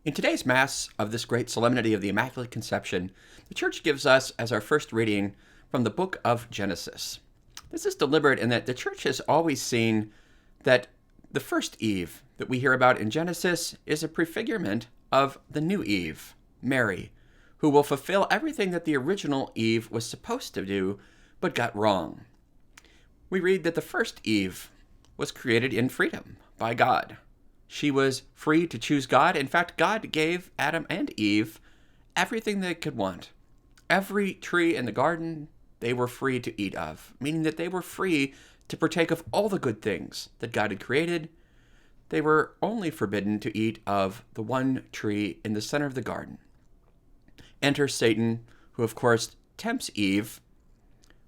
In today's Mass of this great solemnity of the Immaculate Conception, the Church gives us as our first reading from the book of Genesis. This is deliberate in that the Church has always seen that the first Eve that we hear about in Genesis is a prefigurement of the new Eve, Mary, who will fulfill everything that the original Eve was supposed to do but got wrong. We read that the first Eve was created in freedom by God. She was free to choose God. In fact, God gave Adam and Eve everything they could want. Every tree in the garden they were free to eat of, meaning that they were free to partake of all the good things that God had created. They were only forbidden to eat of the one tree in the center of the garden. Enter Satan, who of course tempts Eve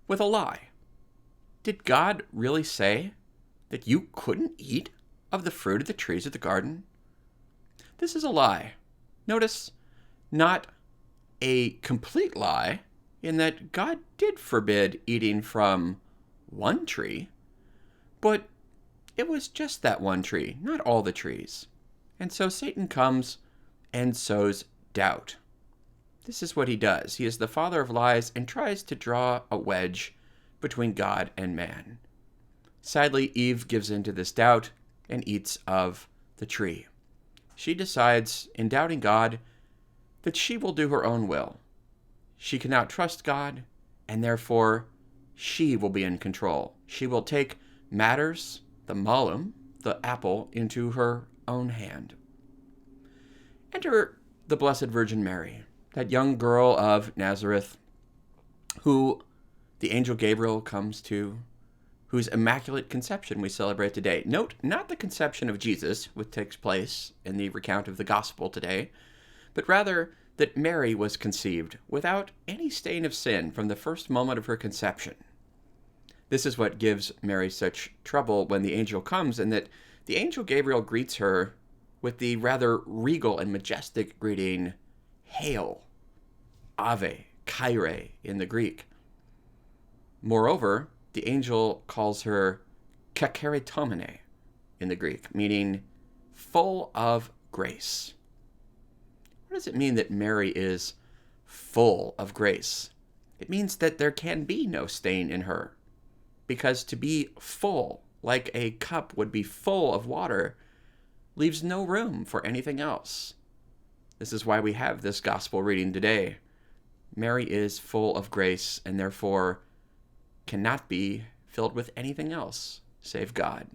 with a lie. Did God really say that you couldn't eat of the fruit of the trees of the garden? This is a lie. Notice, not a complete lie, in that God did forbid eating from one tree, but it was just that one tree, not all the trees. And so Satan comes and sows doubt. This is what he does. He is the father of lies and tries to draw a wedge between God and man. Sadly, Eve gives in to this doubt and eats of the tree. She decides, in doubting God, that she will do her own will. She cannot trust God, and therefore she will be in control. She will take matters, the malum, the apple, into her own hand. Enter the Blessed Virgin Mary, that young girl of Nazareth, who the angel Gabriel comes to, whose Immaculate Conception we celebrate today. Note, not the conception of Jesus, which takes place in the recount of the Gospel today, but rather that Mary was conceived without any stain of sin from the first moment of her conception. This is what gives Mary such trouble when the angel comes, and that the angel Gabriel greets her with the rather regal and majestic greeting, Hail, Ave, Kyrie in the Greek. Moreover, the angel calls her kakeritomene in the Greek, meaning full of grace. What does it mean that Mary is full of grace? It means that there can be no stain in her, because to be full, like a cup would be full of water, leaves no room for anything else. This is why we have this gospel reading today. Mary is full of grace and therefore cannot be filled with anything else save God.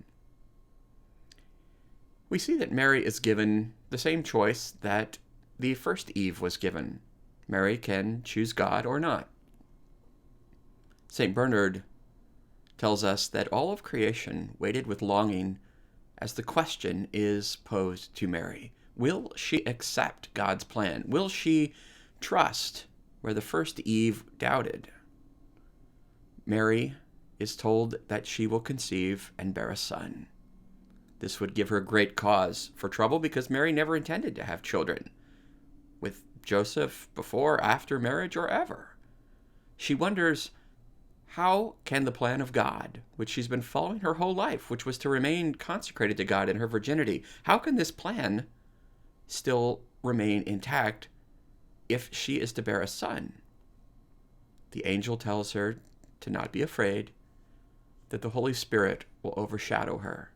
We see that Mary is given the same choice that the first Eve was given. Mary can choose God or not. St. Bernard tells us that all of creation waited with longing as the question is posed to Mary. Will she accept God's plan? Will she trust where the first Eve doubted? Mary is told that she will conceive and bear a son. This would give her great cause for trouble because Mary never intended to have children with Joseph before, after marriage, or ever. She wonders, how can the plan of God, which she's been following her whole life, which was to remain consecrated to God in her virginity, how can this plan still remain intact if she is to bear a son? The angel tells her to not be afraid, that the Holy Spirit will overshadow her.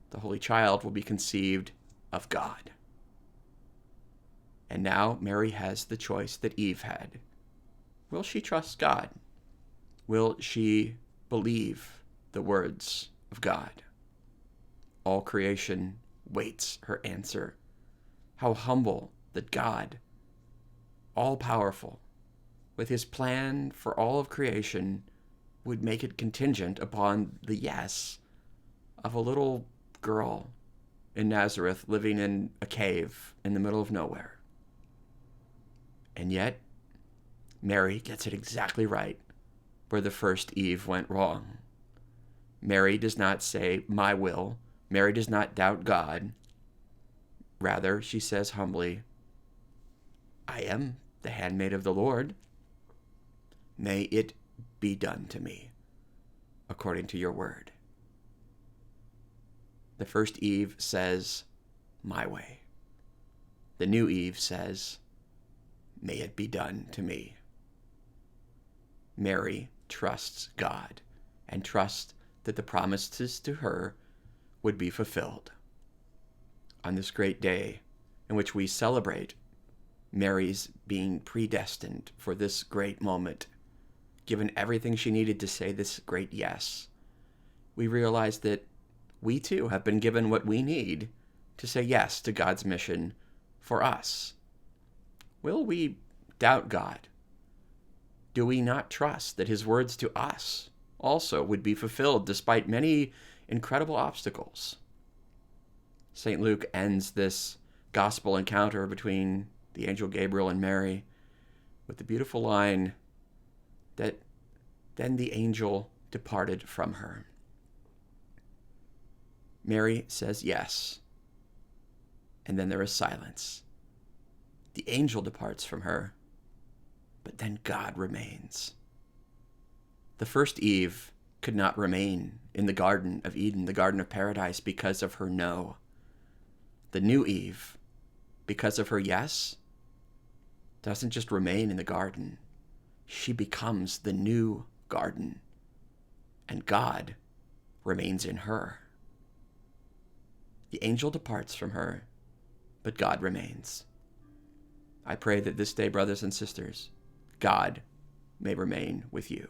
The Holy Child will be conceived of God. And now Mary has the choice that Eve had. Will she trust God? Will she believe the words of God? All creation waits her answer. How humble that God, all-powerful, with his plan for all of creation, would make it contingent upon the yes of a little girl in Nazareth living in a cave in the middle of nowhere. And yet, Mary gets it exactly right where the first Eve went wrong. Mary does not say, my will. Mary does not doubt God. Rather, she says humbly, I am the handmaid of the Lord. May it be done to me according to your word. The first Eve says, my way. The new Eve says, "May it be done to me." Mary trusts God and trusts that the promises to her would be fulfilled. On this great day in which we celebrate Mary's being predestined for this great moment, given everything she needed to say this great yes, we realize that we too have been given what we need to say yes to God's mission for us. Will we doubt God? Do we not trust that his words to us also would be fulfilled despite many incredible obstacles? St. Luke ends this gospel encounter between the angel Gabriel and Mary with the beautiful line that then the angel departed from her. Mary says yes, and then there is silence. The angel departs from her, but then God remains. The first Eve could not remain in the Garden of Eden, the Garden of Paradise, because of her no. The new Eve, because of her yes, doesn't just remain in the garden. She becomes the new garden, and God remains in her. The angel departs from her, but God remains. I pray that this day, brothers and sisters, God may remain with you.